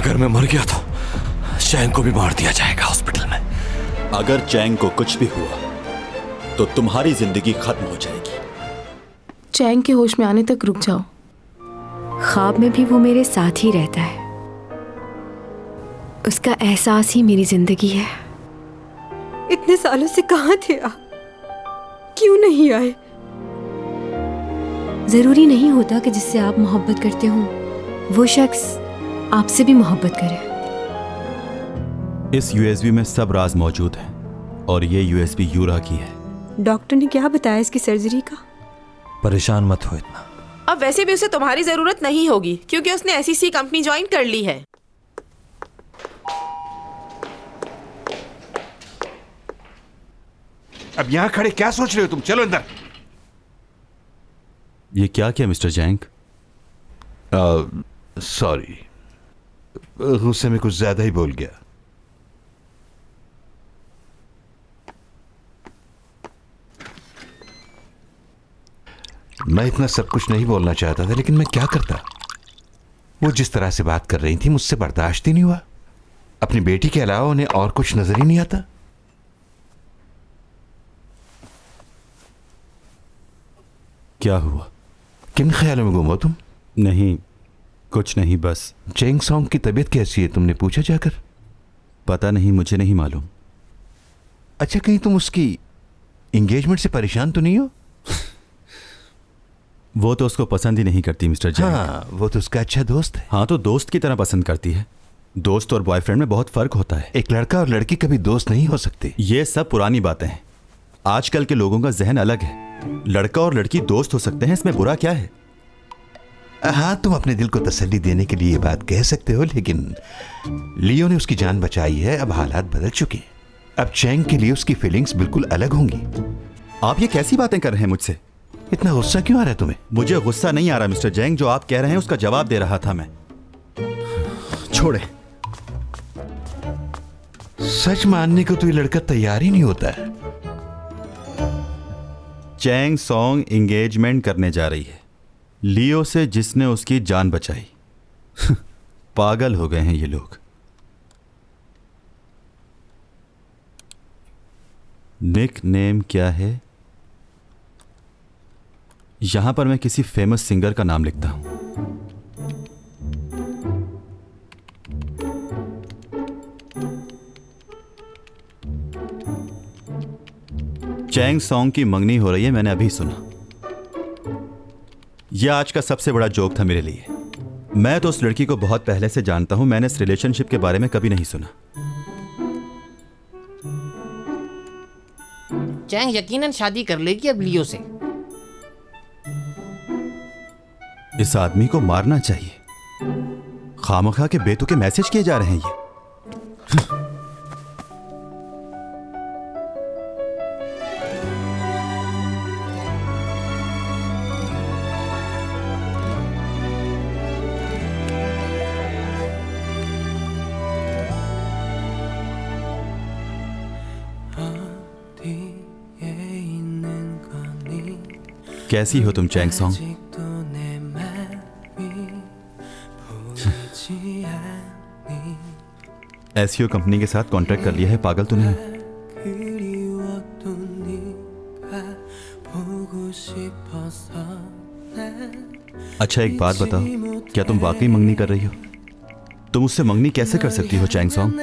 अगर मैं मर गया तो चैंग को भी मार दिया जाएगा हॉस्पिटल में। अगर चैंग को कुछ भी हुआ तो तुम्हारी जिंदगी खत्म हो जाएगी। चैंग के होश में आने तक रुक जाओ। ख्वाब में भी वो मेरे साथ ही रहता है। उसका एहसास ही मेरी जिंदगी है। इतने सालों से कहाँ थे आप? क्यों नहीं आए? जरूरी नहीं होता कि जिससे आप मोहब्बत करते हो वो शख्स आपसे भी मोहब्बत करे। इस यूएसबी में सब राज मौजूद है और ये यूएसबी यूरा की है। डॉक्टर ने क्या बताया इसकी सर्जरी का? परेशान मत हो इतना। अब वैसे भी उसे तुम्हारी जरूरत नहीं होगी क्योंकि उसने एसईसी कंपनी ज्वाइन कर ली है। अब यहाँ खड़े क्या सोच रहे हो तुम? चलो अंदर। ये क्या किया मिस्टर जैंग? सॉरी, गुस्से में कुछ ज्यादा ही बोल गया। मैं इतना सब कुछ नहीं बोलना चाहता था, लेकिन मैं क्या करता। वो जिस तरह से बात कर रही थी मुझसे बर्दाश्त ही नहीं हुआ। अपनी बेटी के अलावा उन्हें और कुछ नजर ही नहीं आता। क्या हुआ? किन ख्यालों में गुम हो तुम? नहीं, कुछ नहीं, बस। चेंग सॉन्ग की तबीयत कैसी है? तुमने पूछा जाकर? पता नहीं, मुझे नहीं मालूम। अच्छा, कहीं तुम उसकी एंगेजमेंट से परेशान तो नहीं हो? वो तो उसको पसंद ही नहीं करती मिस्टर जैंग। हाँ, वो तो उसका अच्छा दोस्त है। हाँ, तो दोस्त की तरह पसंद करती है। दोस्त और बॉयफ्रेंड में बहुत फर्क होता है। एक लड़का और लड़की कभी दोस्त नहीं हो सकते। ये सब पुरानी बातें हैं। आजकल के लोगों का जहन अलग है। लड़का और लड़की दोस्त हो सकते हैं, इसमें बुरा क्या है? हाँ, तुम अपने दिल को तसल्ली देने के लिए ये बात कह सकते हो, लेकिन लियो ने उसकी जान बचाई है। अब हालात बदल चुके हैं। अब चैंग के लिए उसकी फीलिंग्स बिल्कुल अलग होंगी। आप ये कैसी बातें कर रहे हैं मुझसे? इतना गुस्सा क्यों आ रहा है तुम्हें? मुझे गुस्सा नहीं आ रहा मिस्टर जैंग। जो आप कह रहे हैं उसका जवाब दे रहा था मैं। छोड़े। सच मानने को तो ये लड़का तैयार ही नहीं होता है। चैंग सॉन्ग एंगेजमेंट करने जा रही है लियो से, जिसने उसकी जान बचाई। पागल हो गए हैं ये लोग। निक नेम क्या है? यहां पर मैं किसी फेमस सिंगर का नाम लिखता हूं। चैंग सॉन्ग की मंगनी हो रही है, मैंने अभी सुना। यह आज का सबसे बड़ा जोक था मेरे लिए। मैं तो उस लड़की को बहुत पहले से जानता हूं। मैंने इस रिलेशनशिप के बारे में कभी नहीं सुना। चैंग यकीनन शादी कर लेगी अब लियो से। इस आदमी को मारना चाहिए। खामखा के बेतुके मैसेज किए जा रहे हैं ये। कैसी हो तुम चैंग सॉन्ग? एसईओ कंपनी के साथ कॉन्ट्रैक्ट कर लिया है, पागल तो नहीं? अच्छा एक बात बताओ, क्या तुम वाकई मंगनी कर रही हो? तुम उससे मंगनी कैसे कर सकती हो Chang Song?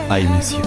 I miss you.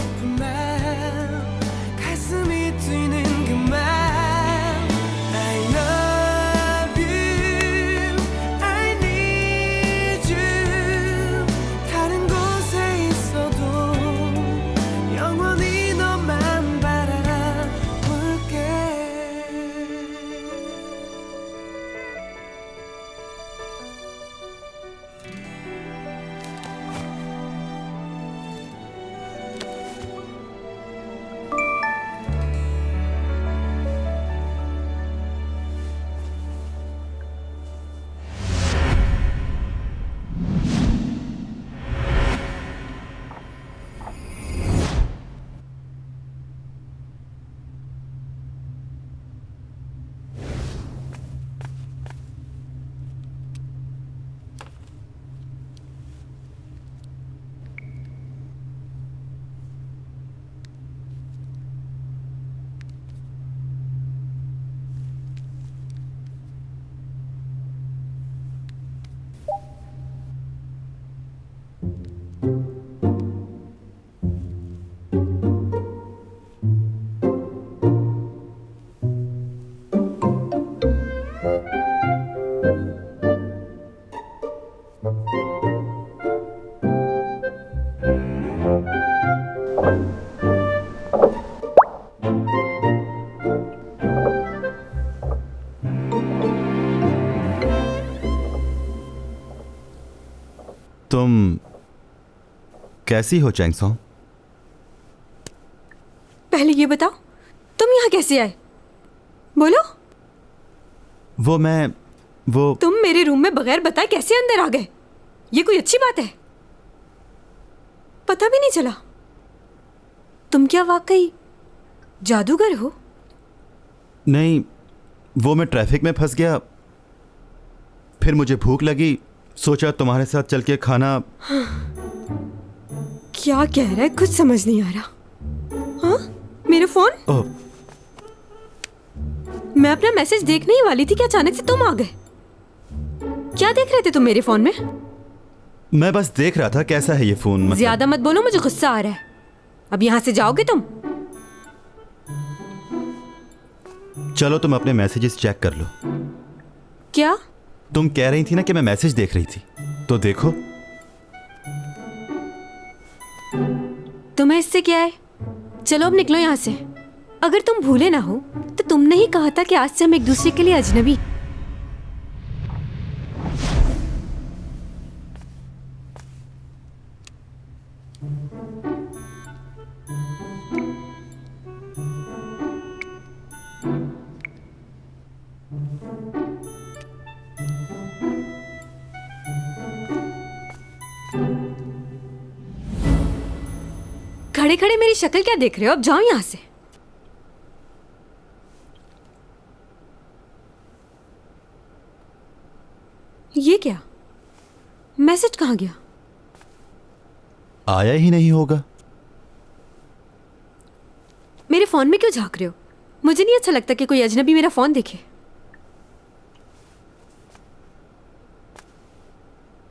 कैसी हो चैंगसोंग? पहले ये बताओ तुम यहाँ कैसे आए? बोलो। वो तुम मेरे रूम में बगैर बताए कैसे अंदर आ गए? ये कोई अच्छी बात है? पता भी नहीं चला। तुम क्या वाकई जादूगर हो? नहीं, वो मैं ट्रैफिक में फंस गया, फिर मुझे भूख लगी, सोचा तुम्हारे साथ चल के खाना। क्या कह रहा है? कुछ समझ नहीं आ रहा। हाँ, मेरा फोन? ओह, मैं अपना मैसेज देखने ही वाली थी कि अचानक से तुम आ गए। क्या देख रहे थे तुम मेरे फोन में? मैं बस देख रहा था कैसा है ये फोन। मतलब ज्यादा मत बोलो, मुझे गुस्सा आ रहा है। अब यहाँ से जाओगे तुम? चलो तुम अपने मैसेजेस चेक कर लो। क्या? तुम कह रही थी ना कि मैं मैसेज देख रही थी, तो देखो। तुम्हें इससे क्या है? चलो अब निकलो यहाँ से। अगर तुम भूले ना हो तो तुमने ही कहा था कि आज से हम एक दूसरे के लिए अजनबी। खड़े खड़े मेरी शक्ल क्या देख रहे हो? अब जाओ यहां से। ये क्या? मैसेज कहां गया? आया ही नहीं होगा। मेरे फोन में क्यों झांक रहे हो? मुझे नहीं अच्छा लगता कि कोई अजनबी मेरा फोन देखे।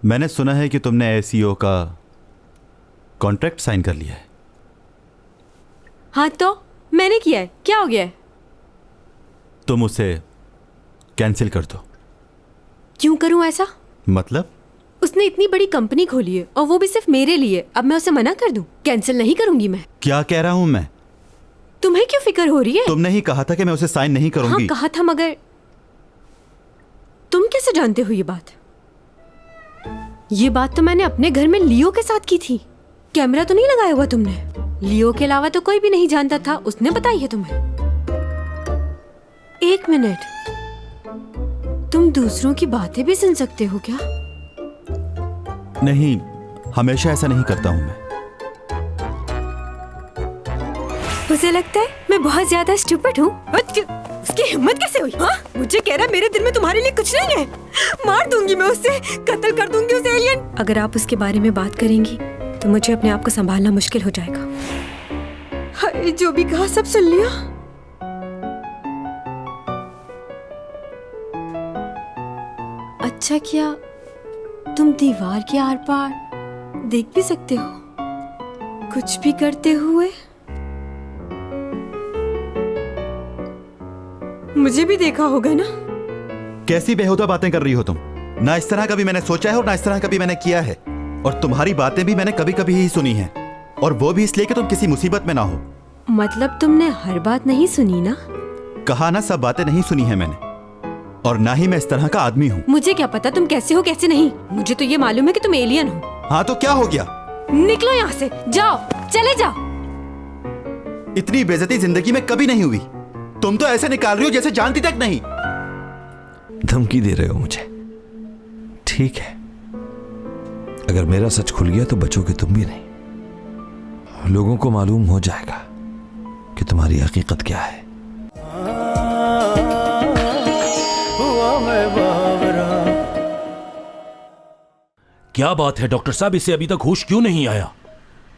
मैंने सुना है कि तुमने एसईओ का कॉन्ट्रैक्ट साइन कर लिया है। हाँ तो मैंने किया है, क्या हो गया है? तुम उसे कैंसिल कर दो। क्यों करूं ऐसा? मतलब? उसने इतनी बड़ी कंपनी खोली है और वो भी सिर्फ मेरे लिए। अब मैं उसे मना कर दूं? कैंसिल नहीं करूंगी मैं। क्या कह रहा हूं मैं? तुम्हें क्यों फिक्र हो रही है? तुमने ही कहा था कि मैं उसे साइन नहीं हाँ करूंगी। कहा था, मगर तुम कैसे जानते हो ये बात? ये बात तो मैंने अपने घर में लियो के साथ की थी। कैमरा तो नहीं लगाया हुआ तुमने? लियो के अलावा तो कोई भी नहीं जानता था, उसने बताई है तुम्हें। एक मिनट, तुम दूसरों की बातें भी सुन सकते हो क्या? नहीं, हमेशा ऐसा नहीं करता हूं मैं। मुझे लगता है मैं बहुत ज्यादा स्टूपिड हूँ। उसकी हिम्मत कैसे हुई? हाँ, मुझे कह रहा है मेरे दिल में तुम्हारे लिए कुछ नहीं है। मार दूंगी मैं उसे, कत्ल कर दूंगी उसे एलियन। अगर आप उसके बारे में बात करेंगी तो मुझे अपने आप को संभालना मुश्किल हो जाएगा। हाय, जो भी कहा सब सुन लिया। अच्छा किया तुम दीवार के आर पार देख भी सकते हो, कुछ भी करते हुए। मुझे भी देखा होगा ना? कैसी बेहुदा बातें कर रही हो तुम? ना इस तरह कभी मैंने सोचा है और ना इस तरह कभी मैंने किया है। और तुम्हारी बातें भी मैंने कभी कभी ही सुनी हैं, और वो भी इसलिए कि तुम किसी मुसीबत में ना हो। मतलब तुमने हर बात नहीं सुनी ना? कहा ना, सब बातें नहीं सुनी है मैंने, और ना ही मैं इस तरह का आदमी हूँ। मुझे क्या पता तुम कैसे हो कैसे नहीं। मुझे तो ये मालूम है कि तुम एलियन हो। हाँ तो क्या हो गया? निकलो यहाँ से, जाओ, चले जाओ। इतनी बेइज्जती जिंदगी में कभी नहीं हुई। तुम तो ऐसे निकाल रही हो जैसे जानती तक नहीं। धमकी दे रहे हो मुझे? ठीक है, अगर मेरा सच खुल गया तो बचोगे तुम भी नहीं। लोगों को मालूम हो जाएगा कि तुम्हारी हकीकत क्या है। क्या बात है डॉक्टर साहब, इसे अभी तक होश क्यों नहीं आया?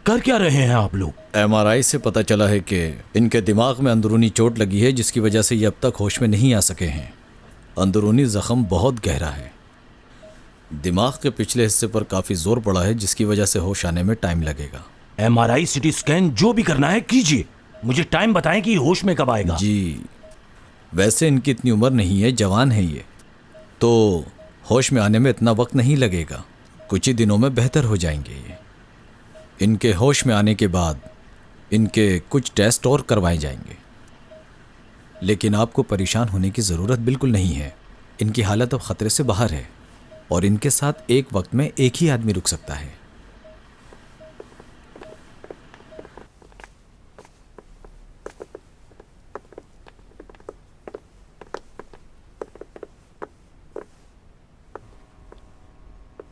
कर क्या रहे हैं आप लोग? एमआरआई से पता चला है कि इनके दिमाग में अंदरूनी चोट लगी है, जिसकी वजह से ये अब तक होश में नहीं आ सके हैं। अंदरूनी जख्म बहुत गहरा है, दिमाग के पिछले हिस्से पर काफ़ी जोर पड़ा है, जिसकी वजह से होश आने में टाइम लगेगा। एमआरआई, सीटी स्कैन, जो भी करना है कीजिए, मुझे टाइम बताएं कि होश में कब आएगा। जी, वैसे इनकी इतनी उम्र नहीं है, जवान है ये, तो होश में आने में इतना वक्त नहीं लगेगा। कुछ ही दिनों में बेहतर हो जाएंगे ये। इनके होश में आने के बाद इनके कुछ टेस्ट और करवाए जाएंगे, लेकिन आपको परेशान होने की ज़रूरत बिल्कुल नहीं है। इनकी हालत अब ख़तरे से बाहर है और इनके साथ एक वक्त में एक ही आदमी रुक सकता है।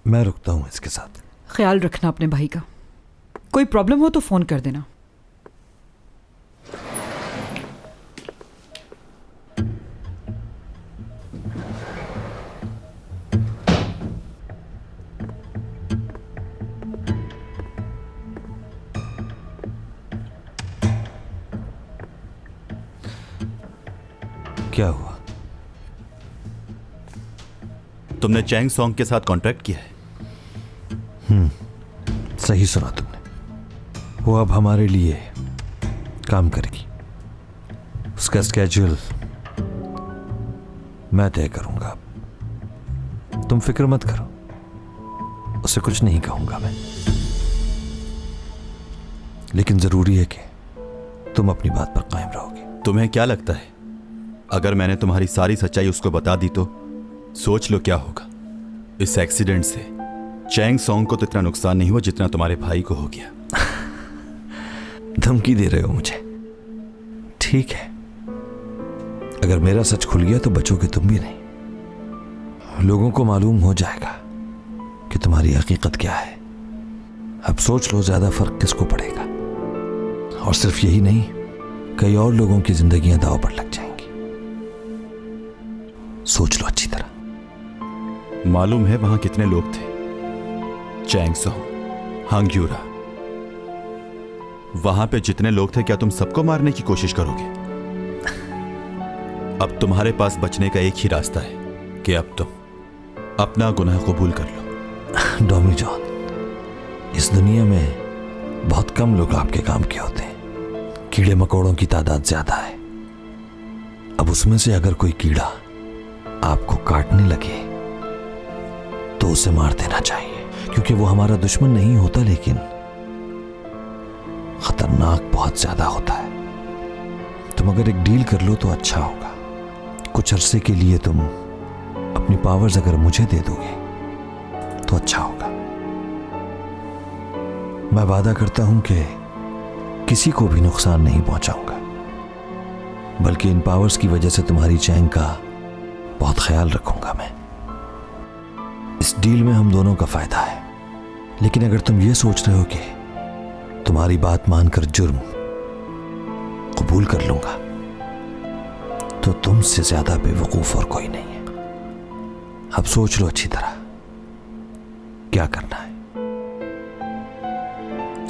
मैं रुकता हूँ इसके साथ। ख्याल रखना अपने भाई का। कोई प्रॉब्लम हो तो फोन कर देना। क्या हुआ? तुमने चैंग सॉन्ग के साथ कॉन्ट्रैक्ट किया है? सही सुना तुमने। वो अब हमारे लिए काम करेगी। उसका स्केड्यूल मैं तय करूंगा। तुम फिक्र मत करो, उसे कुछ नहीं कहूंगा मैं। लेकिन जरूरी है कि तुम अपनी बात पर कायम रहोगे। तुम्हें क्या लगता है अगर मैंने तुम्हारी सारी सच्चाई उसको बता दी तो? सोच लो क्या होगा। इस एक्सीडेंट से चैंग सॉन्ग को तो इतना नुकसान नहीं हुआ जितना तुम्हारे भाई को हो गया। धमकी दे रहे हो मुझे? ठीक है, अगर मेरा सच खुल गया तो बचोगे तुम भी नहीं। लोगों को मालूम हो जाएगा कि तुम्हारी हकीकत क्या है। अब सोच लो ज्यादा फर्क किसको पड़ेगा। और सिर्फ यही नहीं, कई और लोगों की जिंदगियां दांव पर लग जाएंगी। सोच लो अच्छी तरह। मालूम है वहां कितने लोग थे? चैंग सॉन्ग, हांग्यूरा, वहां पे जितने लोग थे क्या तुम सबको मारने की कोशिश करोगे? अब तुम्हारे पास बचने का एक ही रास्ता है कि अब तुम अपना गुनाह कबूल कर लो। डॉमी जॉन, इस दुनिया में बहुत कम लोग आपके काम के होते हैं। कीड़े मकोड़ों की तादाद ज्यादा है। अब उसमें से अगर कोई कीड़ा आपको काटने लगे तो उसे मार देना चाहिए, क्योंकि वो हमारा दुश्मन नहीं होता लेकिन खतरनाक बहुत ज्यादा होता है। तुम अगर एक डील कर लो तो अच्छा होगा। कुछ अरसे के लिए तुम अपनी पावर्स अगर मुझे दे दोगे तो अच्छा होगा। मैं वादा करता हूं कि किसी को भी नुकसान नहीं पहुंचाऊंगा, बल्कि इन पावर्स की वजह से तुम्हारी चैंग का बहुत ख्याल रखूंगा मैं। इस डील में हम दोनों का फायदा है। लेकिन अगर तुम ये सोच रहे हो कि तुम्हारी बात मानकर जुर्म कबूल कर लूंगा तो तुमसे ज्यादा बेवकूफ और कोई नहीं है। अब सोच लो अच्छी तरह क्या करना है।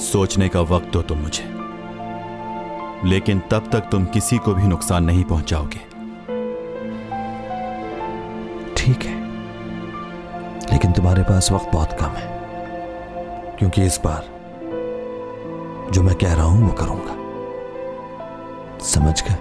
सोचने का वक्त दो तुम मुझे, लेकिन तब तक तुम किसी को भी नुकसान नहीं पहुंचाओगे। ठीक है, लेकिन तुम्हारे पास वक्त बहुत कम है, क्योंकि इस बार जो मैं कह रहा हूं वो करूंगा। समझ गए?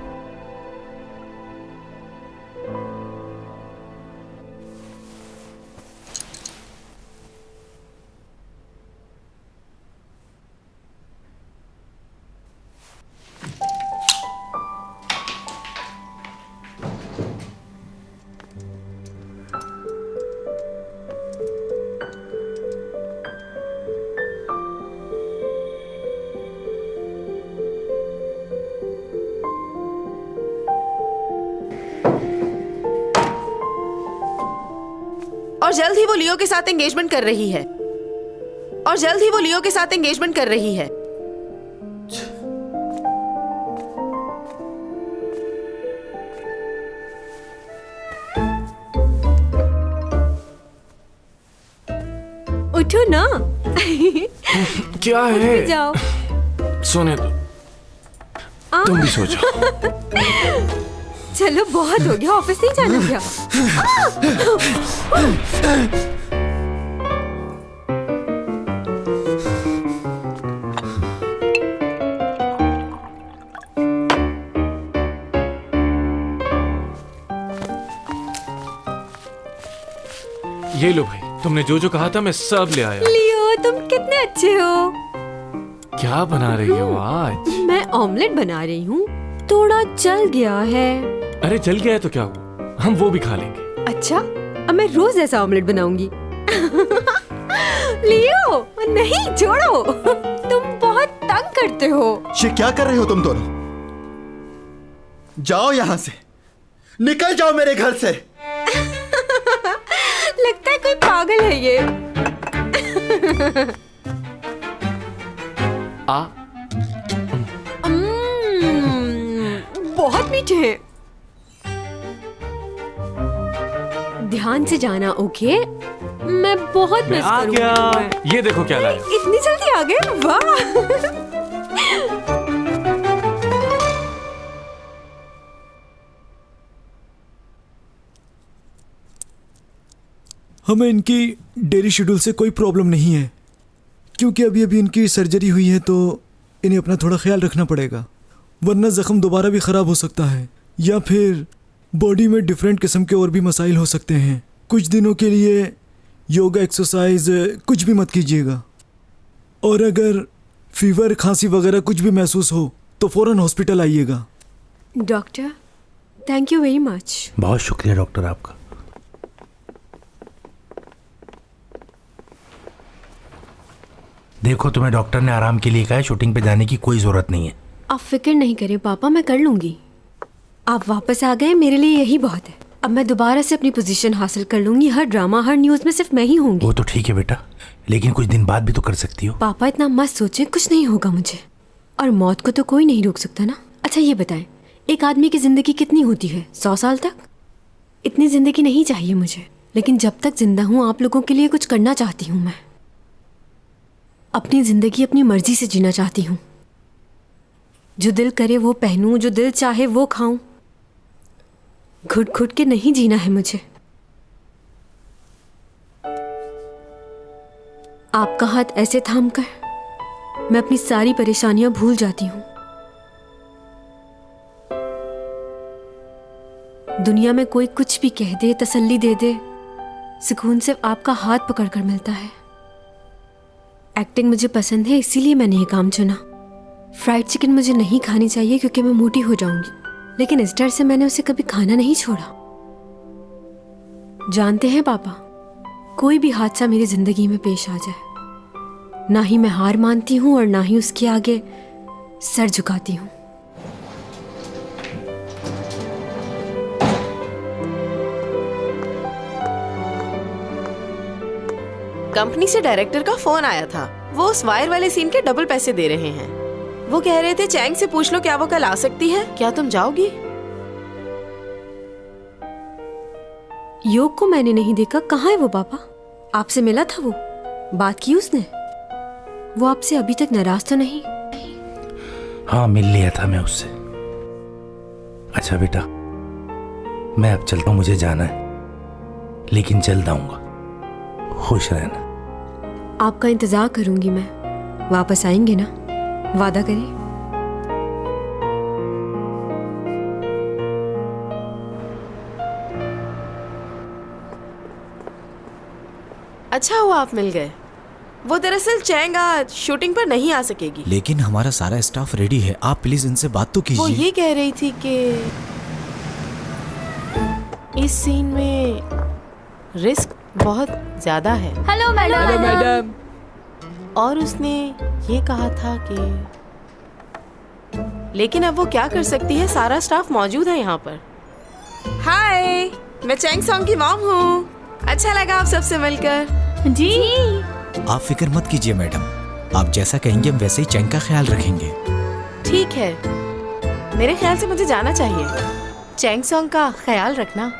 और जल्द ही वो लियो के साथ एंगेजमेंट कर रही है। और जल्द ही वो लियो के साथ एंगेजमेंट कर रही है। उठो ना। क्या है? जाओ। सोने दो, तुम भी सो जाओ। चलो बहुत हो गया, ऑफिस नहीं जाना क्या? ये लो भाई, तुमने जो जो कहा था मैं सब ले आया। लियो, तुम कितने अच्छे हो। क्या बना रही हो आज? मैं ऑमलेट बना रही हूँ, थोड़ा जल गया है। अरे जल गया है तो क्या हुआ, हम वो भी खा लेंगे। अच्छा, अब मैं रोज ऐसा ऑमलेट बनाऊंगी। लियो, नहीं छोड़ो, तुम बहुत तंग करते हो। ये क्या कर रहे हो तुम दोनों? जाओ यहां से, निकल जाओ मेरे घर से। लगता है कोई पागल है ये। बहुत मीठे हैं। ध्यान से जाना, ओके? मैं बहुत मिस करूंगी। ये देखो क्या लाया। इतनी जल्दी आ गए, वाह। हमें इनकी डेली शेड्यूल से कोई प्रॉब्लम नहीं है, क्योंकि अभी अभी इनकी सर्जरी हुई है, तो इन्हें अपना थोड़ा ख्याल रखना पड़ेगा, वरना ज़ख्म दोबारा भी ख़राब हो सकता है, या फिर बॉडी में डिफरेंट किस्म के और भी मसाइल हो सकते हैं। कुछ दिनों के लिए योगा, एक्सरसाइज कुछ भी मत कीजिएगा, और अगर फीवर, खांसी वगैरह कुछ भी महसूस हो तो फ़ौरन हॉस्पिटल आइएगा। Doctor, thank you very much. बहुत शुक्रिया डॉक्टर आपका। देखो, तुम्हें डॉक्टर ने आराम के लिए कहा है, शूटिंग पे जाने की कोई जरूरत नहीं है। आप फिक्र नहीं करें पापा, मैं कर लूंगी। आप वापस आ गए, मेरे लिए यही बहुत है। अब मैं दोबारा से अपनी पोजीशन हासिल कर लूंगी। हर ड्रामा, हर न्यूज में सिर्फ मैं ही होंगी। वो तो ठीक है बेटा, लेकिन कुछ दिन बाद भी तो कर सकती हो। पापा इतना मत सोचे, कुछ नहीं होगा मुझे, और मौत को तो कोई नहीं रोक सकता ना। अच्छा ये बताएं, एक आदमी की जिंदगी कितनी होती है? 100 साल तक? इतनी जिंदगी नहीं चाहिए मुझे, लेकिन जब तक जिंदा हूँ आप लोगों के लिए कुछ करना चाहती हूँ। मैं अपनी जिंदगी अपनी मर्जी से जीना चाहती हूँ। जो दिल करे वो पहनूं, जो दिल चाहे वो खाऊं। घुट घुट के नहीं जीना है मुझे। आपका हाथ ऐसे थामकर मैं अपनी सारी परेशानियां भूल जाती हूँ। दुनिया में कोई कुछ भी कह दे, तसल्ली दे दे, सुकून सिर्फ आपका हाथ पकड़कर मिलता है। एक्टिंग मुझे पसंद है, इसीलिए मैंने ये काम चुना। फ्राइड चिकन मुझे नहीं खानी चाहिए क्योंकि मैं मोटी हो जाऊंगी, लेकिन इस डर से मैंने उसे कभी खाना नहीं छोड़ा। जानते हैं पापा, कोई भी हादसा मेरी जिंदगी में पेश आ जाए, ना ही मैं हार मानती हूँ और ना ही उसके आगे सर झुकाती हूँ। कंपनी से डायरेक्टर का फोन आया था। वो उस वायर वाले सीन के डबल पैसे दे रहे हैं। वो कह रहे थे चैंग से पूछ लो क्या वो कल आ सकती है। क्या तुम जाओगी? योग को मैंने नहीं देखा, कहाँ है वो पापा? आपसे मिला था वो? बात की उसने? वो आपसे अभी तक नाराज तो नहीं? हाँ, मिल लिया था मैं उससे। अच्छा बेटा, मैं अब चलता हूँ, मुझे जाना है, लेकिन जल्द आऊंगा। खुश रहना। आपका इंतजार करूंगी मैं। वापस आएंगे ना? वादा करिए। अच्छा हुआ आप मिल गए। वो दरअसल चैंग आज शूटिंग पर नहीं आ सकेगी। लेकिन हमारा सारा स्टाफ रेडी है, आप प्लीज इनसे बात तो कीजिए। वो ये कह रही थी कि इस सीन में रिस्क बहुत ज्यादा है। Hello madam. और उसने ये कहा था कि, लेकिन अब वो क्या कर सकती है, सारा स्टाफ मौजूद है यहाँ पर। हाय, मैं चैंग सॉन्ग की मॉम हूँ। अच्छा लगा आप सबसे मिलकर। जी। आप फिक्र मत कीजिए मैडम, आप जैसा कहेंगे हम वैसे ही चैंग का ख्याल रखेंगे। ठीक है, मेरे ख्याल से मुझे जाना चाहिए। चैंग सॉन्ग का ख्याल रखना।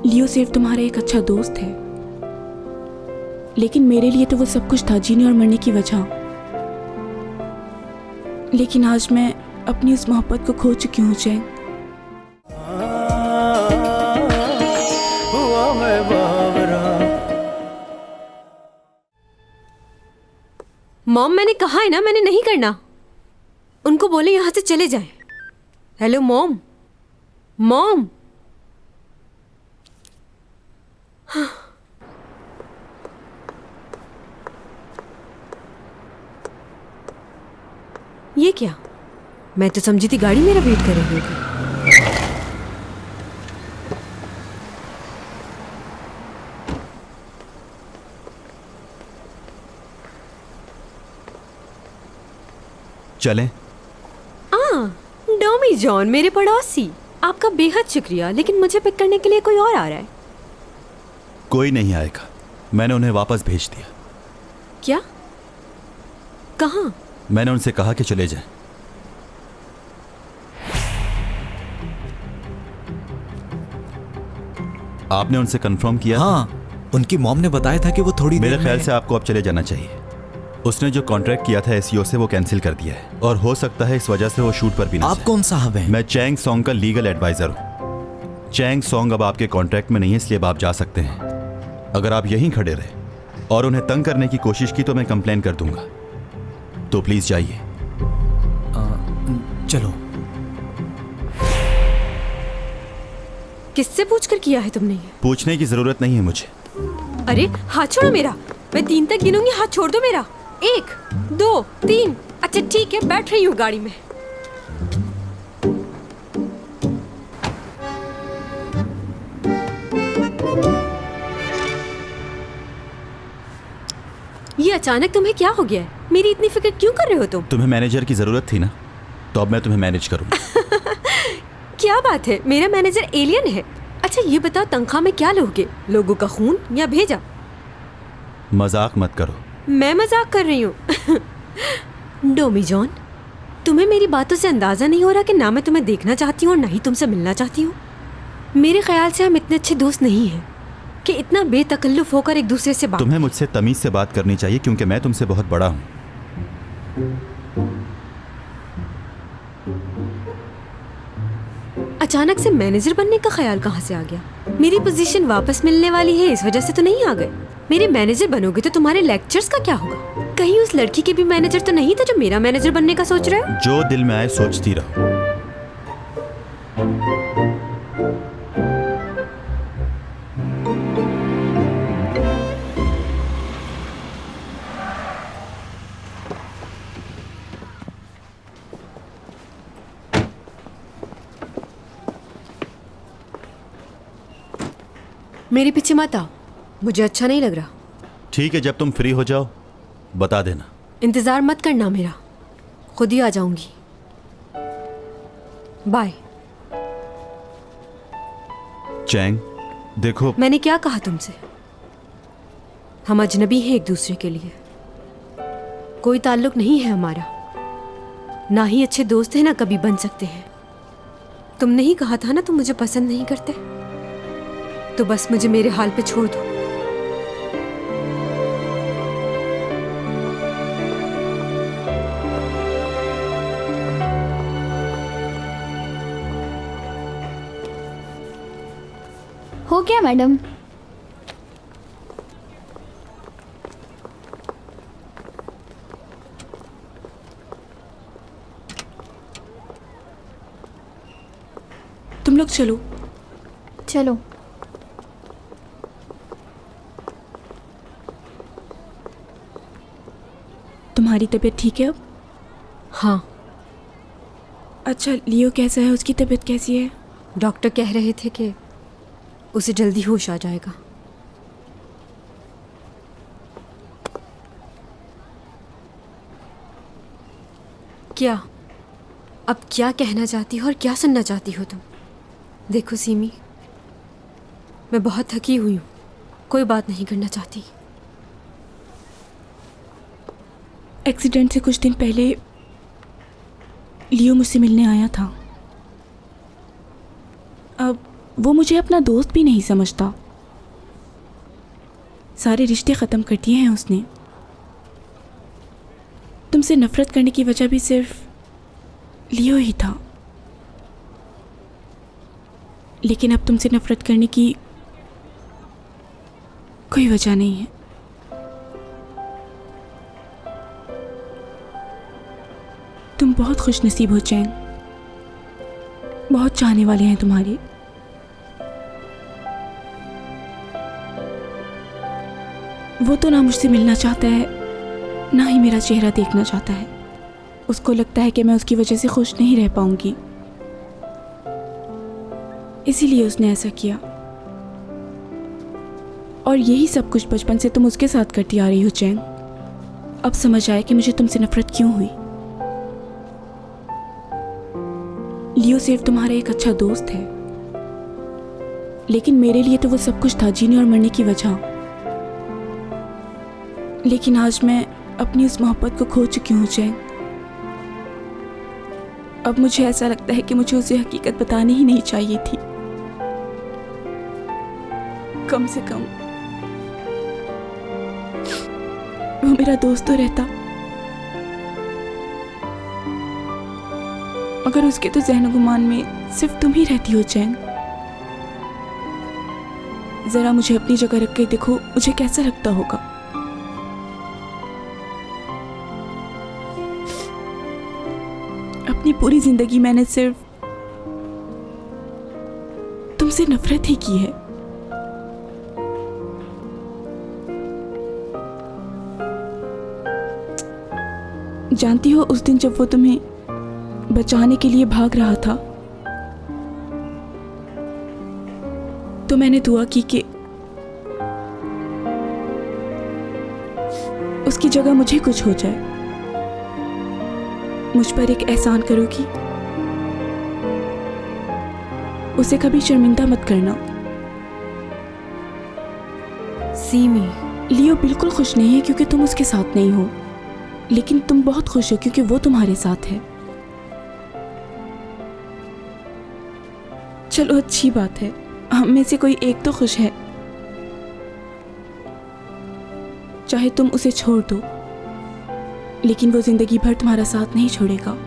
लियो सिर्फ तुम्हारा एक अच्छा दोस्त है, लेकिन मेरे लिए तो वो सब कुछ था, जीने और मरने की वजह। लेकिन आज मैं अपनी उस मोहब्बत को खो चुकी हूँ चैंग। मॉम, मैंने कहा है ना मैंने नहीं करना। उनको बोले यहाँ से चले जाएं। Hello mom. मॉम। हाँ। ये क्या? मैं तो समझी थी गाड़ी मेरा वेट कर रही होगी। चलें? डोमी जॉन, मेरे पड़ोसी। आपका बेहद शुक्रिया, लेकिन मुझे पिक करने के लिए कोई और आ रहा है। कोई नहीं आएगा, मैंने उन्हें वापस भेज दिया। क्या? कहाँ? मैंने उनसे कहा कि चले जाएं। आपने उनसे कंफर्म किया? हाँ, उनकी मॉम ने बताया था कि वो थोड़ी मेरे देर ख्याल में- से आपको अब चले जाना चाहिए। उसने जो कॉन्ट्रैक्ट किया था एसईओ से वो कैंसिल कर दिया है, और हो सकता है इस वजह से वो शूट पर भी ना आप जाए। कौन साहब हैं? मैं चैंग सॉन्ग का लीगल एडवाइजर हूँ। चैंग सॉन्ग अब आपके कॉन्ट्रैक्ट में नहीं है, इसलिए अब आप जा सकते हैं। अगर आप यहीं खड़े रहे और उन्हें तंग करने की कोशिश की तो मैं कंप्लेन कर दूंगा। तो प्लीज जाइए। चलो। किससे पूछकर किया है तुमने ये? पूछने की जरूरत नहीं है मुझे। अरे हाथ छोड़ो मेरा, मैं 3 तक गिनूंगी, हाथ छोड़ दो मेरा। 1 2 3। अच्छा ठीक है, बैठ रही हूँ गाड़ी में। ये अचानक तुम्हें क्या हो गया है? मेरी इतनी फिक्र क्यों कर रहे हो तुम? तुम्हें मैनेजर की जरूरत थी ना, तो अब मैं तुम्हें मैनेज करूंगा। क्या बात है, मेरा मैनेजर एलियन है। अच्छा ये बताओ, तनख्वाह में क्या लोगे? लोगों का खून या भेजा? मजाक मत करो। मैं मजाक कर रही हूँ। डोमी जॉन, तुम्हें मेरी बातों से अंदाजा नहीं हो रहा कि ना मैं तुम्हें देखना चाहती हूँ और ना ही तुमसे मिलना चाहती हूँ। मेरे ख्याल से हम इतने अच्छे दोस्त नहीं हैं कि इतना बेतकल्लुफ होकर एक दूसरे से बात। तुम्हें मुझसे तमीज से बात करनी चाहिए, क्योंकि मैं तुमसे बहुत बड़ा हूँ। अचानक से मैनेजर बनने का ख्याल कहाँ से आ गया? मेरी पोजीशन वापस मिलने वाली है, इस वजह से तो नहीं आ गए। मेरे मैनेजर बनोगे तो तुम्हारे लेक्चर्स का क्या होगा? कहीं उस लड़की के भी मैनेजर तो नहीं था जो मेरा मैनेजर बनने का सोच रहे हो? जो दिल में आए सोचती रहो। मेरे पीछे मत आओ, मुझे अच्छा नहीं लग रहा। ठीक है, जब तुम फ्री हो जाओ बता देना। इंतजार मत करना मेरा, खुद ही आ जाऊंगी। बाय। चैंग देखो, मैंने क्या कहा तुमसे? हम अजनबी हैं एक दूसरे के लिए, कोई ताल्लुक नहीं है हमारा, ना ही अच्छे दोस्त हैं ना कभी बन सकते हैं। तुमने ही कहा था ना तुम मुझे पसंद नहीं करते, तो बस मुझे मेरे हाल पे छोड़ दो। हो गया मैडम। तुम लोग चलो। चलो। तुम्हारी तबीयत ठीक है अब? हाँ। अच्छा लियो कैसा है, उसकी तबीयत कैसी है? डॉक्टर कह रहे थे कि उसे जल्दी होश आ जाएगा। क्या? अब क्या कहना चाहती हो और क्या सुनना चाहती हो तुम? देखो सीमी, मैं बहुत थकी हुई हूँ, कोई बात नहीं करना चाहती। एक्सीडेंट से कुछ दिन पहले लियो मुझसे मिलने आया था। अब वो मुझे अपना दोस्त भी नहीं समझता। सारे रिश्ते ख़त्म कर दिए हैं उसने। तुमसे नफ़रत करने की वजह भी सिर्फ लियो ही था, लेकिन अब तुमसे नफ़रत करने की कोई वजह नहीं है। तुम बहुत खुशनसीब हो चैन, बहुत चाहने वाले हैं तुम्हारे। वो तो ना मुझसे मिलना चाहता है, ना ही मेरा चेहरा देखना चाहता है। उसको लगता है कि मैं उसकी वजह से खुश नहीं रह पाऊंगी, इसीलिए उसने ऐसा किया। और यही सब कुछ बचपन से तुम उसके साथ करती आ रही हो चैन। अब समझ आया कि मुझे तुमसे नफरत क्यों हुई। लियो सिर्फ तुम्हारा एक अच्छा दोस्त है, लेकिन मेरे लिए तो वो सब कुछ था, जीने और मरने की वजह। लेकिन आज मैं अपनी उस मोहब्बत को खो चुकी हूँ चैंग। अब मुझे ऐसा लगता है कि मुझे उसे हकीकत बतानी ही नहीं चाहिए थी। कम से कम वो मेरा दोस्त तो रहता, मगर उसके तो ज़हन गुमान में सिर्फ तुम ही रहती हो चैन। जरा मुझे अपनी जगह रख के देखो, मुझे कैसा लगता होगा। अपनी पूरी जिंदगी मैंने सिर्फ तुमसे नफरत ही की है। जानती हो, उस दिन जब वो तुम्हें बचाने के लिए भाग रहा था तो मैंने दुआ की कि उसकी जगह मुझे कुछ हो जाए। मुझ पर एक एहसान करोगी? उसे कभी शर्मिंदा मत करना। सीमी, लियो बिल्कुल खुश नहीं है क्योंकि तुम उसके साथ नहीं हो, लेकिन तुम बहुत खुश हो क्योंकि वो तुम्हारे साथ है। चलो अच्छी बात है, हम में से कोई एक तो खुश है। चाहे तुम उसे छोड़ दो, लेकिन वो जिंदगी भर तुम्हारा साथ नहीं छोड़ेगा।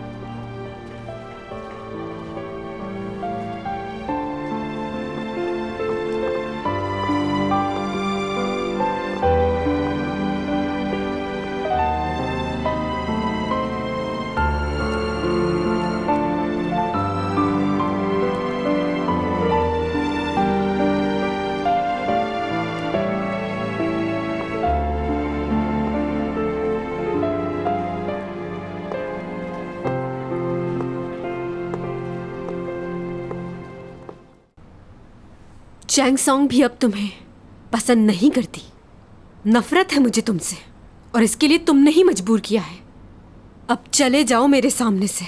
चैंग सॉन्ग भी अब तुम्हें पसंद नहीं करती। नफरत है मुझे तुमसे, और इसके लिए तुमने ही मजबूर किया है। अब चले जाओ मेरे सामने से।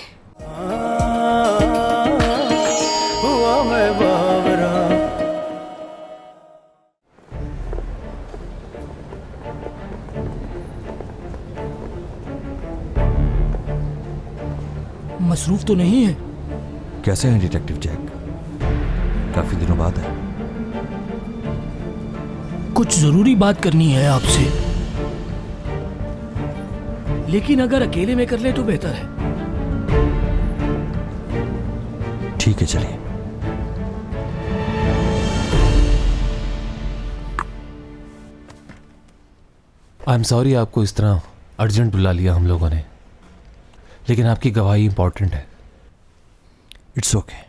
मसरूफ तो नहीं है? कैसे हैं डिटेक्टिव जैक? काफी दिनों बाद है। कुछ जरूरी बात करनी है आपसे, लेकिन अगर अकेले में कर ले तो बेहतर है। ठीक है, चलिए। आई एम सॉरी आपको इस तरह अर्जेंट बुला लिया हम लोगों ने, लेकिन आपकी गवाही इंपॉर्टेंट है। It's okay.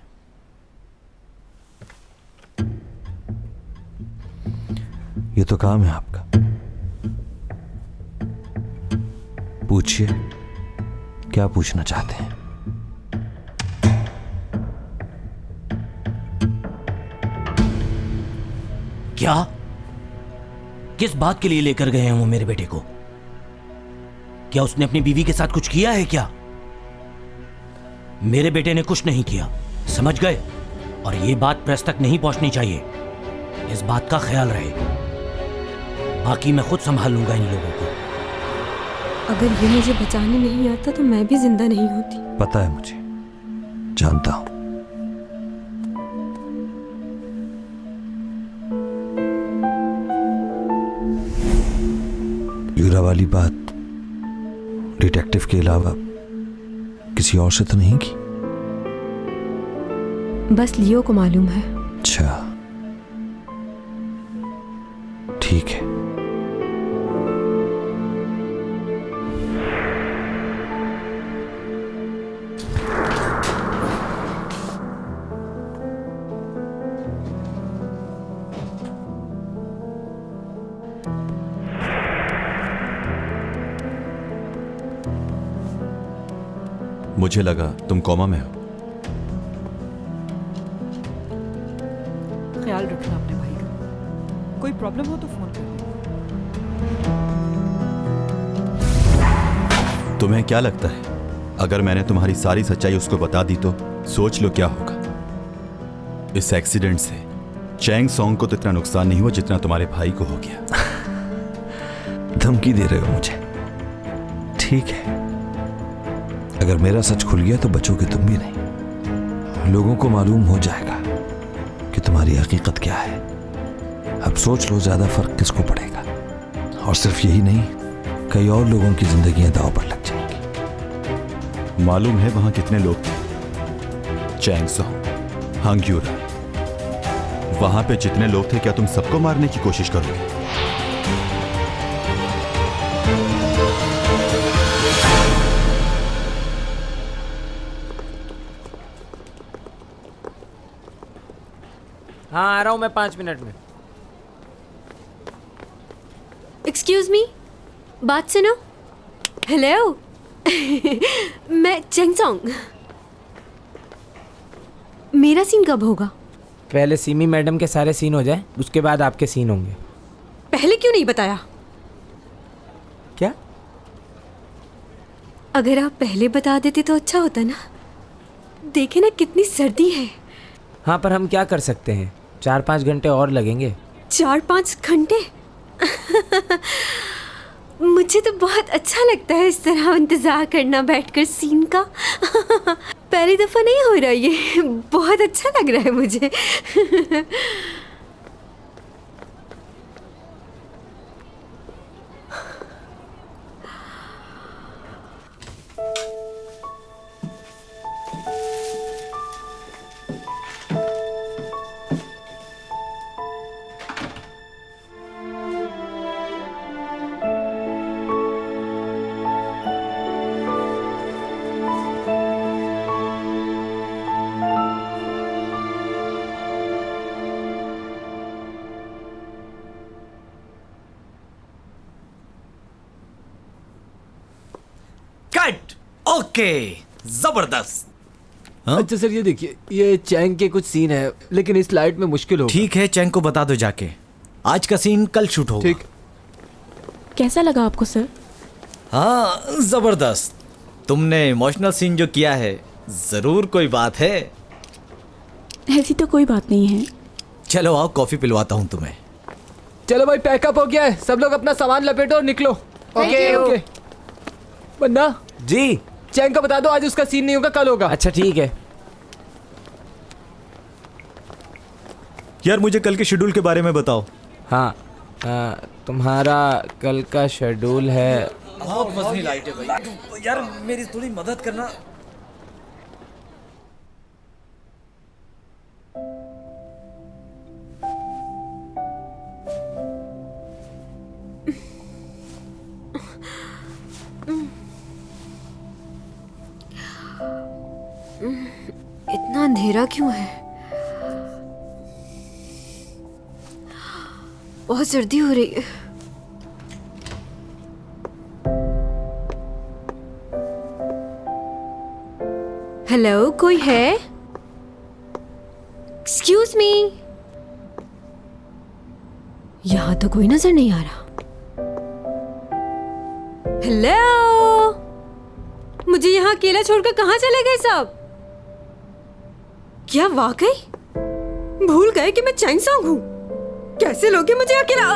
ये तो काम है आपका। पूछिए, क्या पूछना चाहते हैं? क्या? किस बात के लिए लेकर गए हैं वो मेरे बेटे को? क्या उसने अपनी बीवी के साथ कुछ किया है क्या? मेरे बेटे ने कुछ नहीं किया, समझ गए? और ये बात प्रेस तक नहीं पहुंचनी चाहिए, इस बात का ख्याल रहे। बाकी मैं खुद संभाल लूंगा इन लोगों को। अगर ये मुझे बचाने नहीं आता तो मैं भी जिंदा नहीं होती। पता है मुझे, जानता हूं। यूरा वाली बात डिटेक्टिव के अलावा किसी और से तो नहीं की? बस लियो को मालूम है। अच्छा, ठीक है। मुझे लगा तुम कोमा में हो। ख्याल रखना अपने भाई का। कोई प्रॉब्लम हो तो फोन कर। तुम्हें क्या लगता है अगर मैंने तुम्हारी सारी सच्चाई उसको बता दी तो सोच लो क्या होगा। इस एक्सीडेंट से चैंग सॉन्ग को तो इतना नुकसान नहीं हुआ जितना तुम्हारे भाई को हो गया। धमकी दे रहे हो मुझे? ठीक है, अगर मेरा सच खुल गया तो बचोगे तुम भी नहीं। लोगों को मालूम हो जाएगा कि तुम्हारी हकीकत क्या है। अब सोच लो ज्यादा फर्क किसको पड़ेगा। और सिर्फ यही नहीं, कई और लोगों की जिंदगियां दांव पर लग जाएंगी। मालूम है वहां कितने लोग थे? चैंग सॉन्ग, हांग्यूरा, वहां पे जितने लोग थे क्या तुम सबको मारने की कोशिश करोगे? हाँ आ रहा हूँ मैं 5 मिनट में। एक्सक्यूज मी, बात सुनो। हेलो मैं चैंग सॉन्ग। मेरा सीन कब होगा? पहले सिमी मैडम के सारे सीन हो जाए, उसके बाद आपके सीन होंगे। पहले क्यों नहीं बताया? क्या? अगर आप पहले बता देते तो अच्छा होता ना। देखे ना कितनी सर्दी है। हाँ पर हम क्या कर सकते हैं, 4-5 घंटे और लगेंगे। 4-5 घंटे? मुझे तो बहुत अच्छा लगता है इस तरह इंतजार करना बैठकर सीन का। पहली दफा नहीं हो रहा ये, बहुत अच्छा लग रहा है मुझे। कट। ओके, जबरदस्त। अच्छा सर ये देखिए, ये चैंग के कुछ सीन है लेकिन इस लाइट में मुश्किल होगा। ठीक है, चैंग को बता दो जाके, आज का सीन कल शूट होगा। ठीक। कैसा लगा आपको सर? हाँ जबरदस्त। तुमने इमोशनल सीन जो किया है, जरूर कोई बात है। ऐसी तो कोई बात नहीं है। चलो आओ कॉफी पिलवाता हूँ तुम्हें। चलो भाई, पैकअप हो गया है, सब लोग अपना सामान लपेटो और निकलो। Okay okay. बन्ना जी, चैंग को बता दो आज उसका सीन नहीं होगा, कल होगा। अच्छा ठीक है। यार मुझे कल के शेड्यूल के बारे में बताओ। हाँ तुम्हारा कल का शेड्यूल है। बहुत मजनी लाइट है भाई, यार मेरी थोड़ी मदद करना। इतना अंधेरा क्यों है? बहुत सर्दी हो रही है। हेलो, कोई है? Excuse me. यहां तो कोई नजर नहीं आ रहा। हेलो, मुझे यहाँ अकेला छोड़कर कहाँ चले गए सब? क्या वाकई भूल गए कि मैं चैंग सॉन्ग हूँ? कैसे लोगे मुझे अकेला?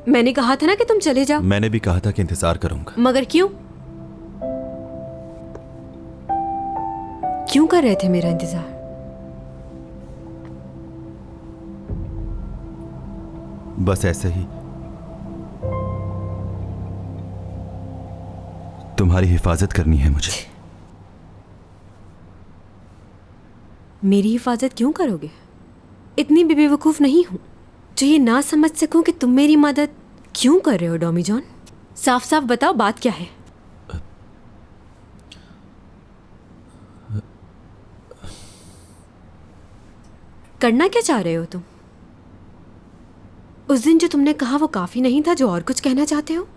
मैंने कहा था ना कि तुम चले जाओ। मैंने भी कहा था कि इंतजार करूंगा। मगर क्यों? क्यों कर रहे थे मेरा इंतजार? बस ऐसे ही, तुम्हारी हिफाजत करनी है मुझे। मेरी हिफाजत क्यों करोगे? इतनी भी बेवकूफ नहीं हूं जो ये ना समझ सकूं कि तुम मेरी मदद क्यों कर रहे हो। डॉमी जॉन, साफ साफ बताओ बात क्या है? करना क्या चाह रहे हो तुम? उस दिन जो तुमने कहा वो काफी नहीं था जो और कुछ कहना चाहते हो?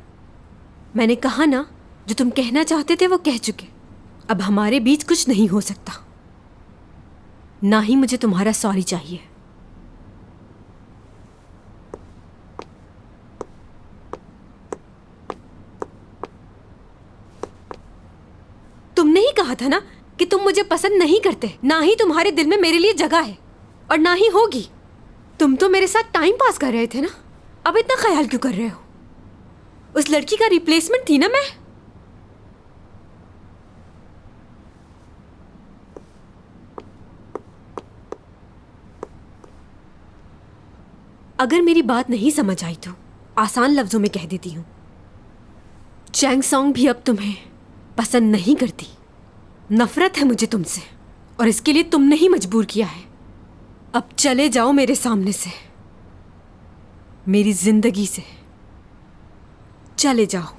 मैंने कहा ना, जो तुम कहना चाहते थे वो कह चुके। अब हमारे बीच कुछ नहीं हो सकता। ना ही मुझे तुम्हारा सॉरी चाहिए। कहा था ना कि तुम मुझे पसंद नहीं करते, ना ही तुम्हारे दिल में मेरे लिए जगह है और ना ही होगी। तुम तो मेरे साथ टाइम पास कर रहे थे ना, अब इतना ख्याल क्यों कर रहे हो? उस लड़की का रिप्लेसमेंट थी ना मैं। अगर मेरी बात नहीं समझ आई तो आसान लफ्जों में कह देती हूँ, चैंग सॉन्ग भी अब तुम्हें पसंद नहीं करती। नफरत है मुझे तुमसे और इसके लिए तुमने ही मजबूर किया है। अब चले जाओ मेरे सामने से, मेरी जिंदगी से चले जाओ।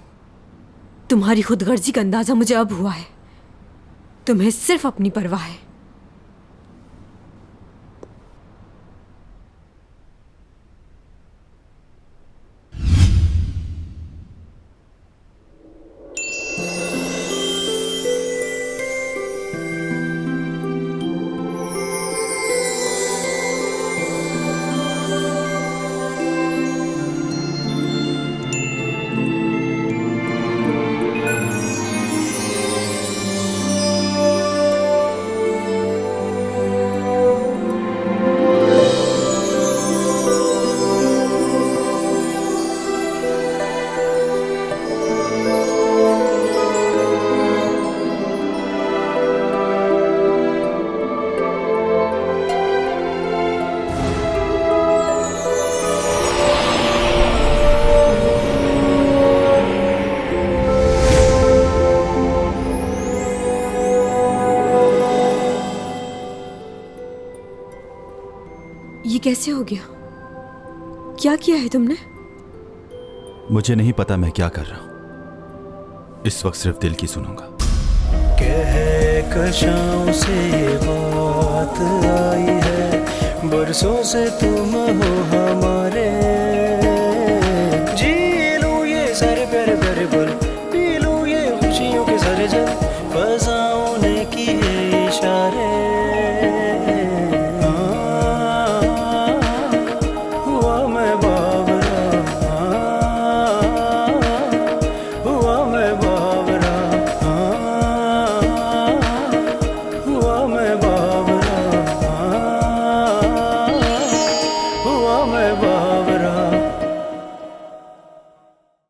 तुम्हारी खुदगर्जी का अंदाजा मुझे अब हुआ है, तुम्हें सिर्फ अपनी परवाह है। ये कैसे हो गया? क्या किया है तुमने? मुझे नहीं पता मैं क्या कर रहा हूं। इस वक्त सिर्फ दिल की सुनूंगा। कहकशां से ये बात आई है, बरसों से तुम हो हमारे। जी लूं ये सारे प्यारे प्यारे पल, पी लूं ये खुशियों के सारे जल, फसाओं ने किए इशारे। हुआ मैं